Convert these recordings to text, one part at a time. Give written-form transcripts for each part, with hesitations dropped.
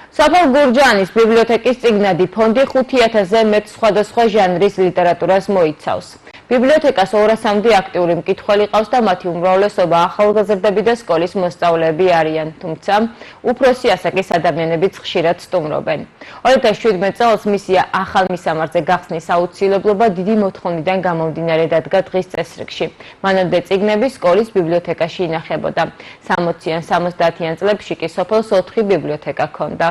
სოფელ გურჯაანის ბიბლიოთეკის წიგნადი ფონდი 5000-ზე მეტ სხვადასხვა ჟანრის ლიტერატურას მოიცავს. ბიბლიოთეკას 200-მდე აქტიური მკითხველი ყავს და მათი უმრავლესობა ახალგაზრდები და სკოლის მოსწავლეები არიან, თუმცა უფროსი ასაკის ადამიანებიც ხშირად სტუმრობენ. 2017 წელს მისია ახალ მისამართზე გახსნის აუცილებლობა დიდი მოთხოვნიდან გამომდინარე დადგა დღის წესრიგში. მანამდე წიგნები სკოლის ბიბლიოთეკაში ინახებოდა. 60-იან 70-იან წლებში კი სოფელს 4 ბიბლიოთეკა ჰქონდა.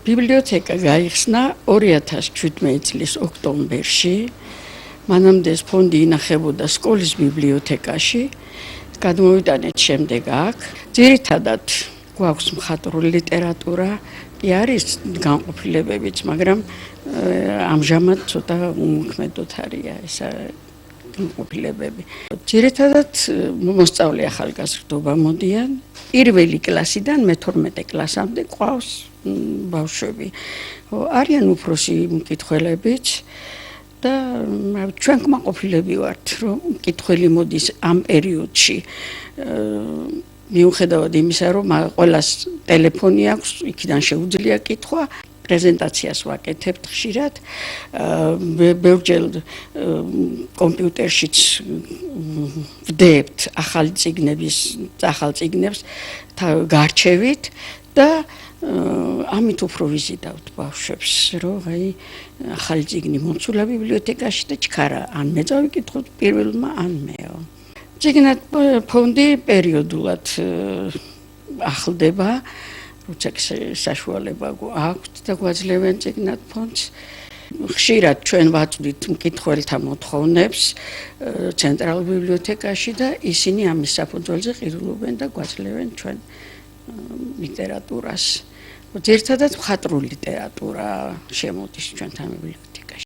ბიბლიოთეკა გაიხსნა 2017 წლის ოქტომბერში. მანამდე ეს ფონდი ინახებოდა სკოლის ბიბლიოთეკაში. გადმოვიტანეთ შემდეგ აქ. ძირითადად გვაქვს მხატვრული ლიტერატურა, კი არის განყოფილებებიც, მაგრამ ამჟამად ცოტა უმოქმედოდ არია ეს განყოფილებები. ძირითადად მოსწავლე ახალგაზრდობა მოდიან. პირველი კლასიდან მე-12 კლასამდე ყავს ბავშვები. არიან უფროსი მკითხველებიც და ჩვენ კმაყოფილები ვართ, რომ მკითხველი მოდის ამ პერიოდში. მიუხედავად იმისა, რომ ყველას ტელეფონი აქვს, იქიდან შეუძლია კითხვა, პრეზენტაციას ვაკეთებთ ხშირად. ბევრჯერ კომპიუტერშიც ვდებთ ახალ წიგნებს გარჩევით და ამით უფრო ვიზიდავთ ბავშვებს, რომ ახალი წიგნი მომცულა ბიბლიოთეკაში და ჩქარა, ან მე წავიკითხოთ პირველმა, ან მეო. წიგნად ფონდი პერიოდულად ახლდება, როცა საშუალება აქვთ და გვაძლევენ წიგნად ფონდს. ხშირად ჩვენ ვაწვდით მკითხველთა მოთხოვნებს ცენტრალურ ბიბლიოთეკაში და ისინი ამის საფუძველზე ყიდულობენ და გვაძლევენ ჩვენ ლიტერატურას. ძირითადად მხატვრული ლიტერატურა შემოდის ჩვენთან ბიბლიოთეკაში.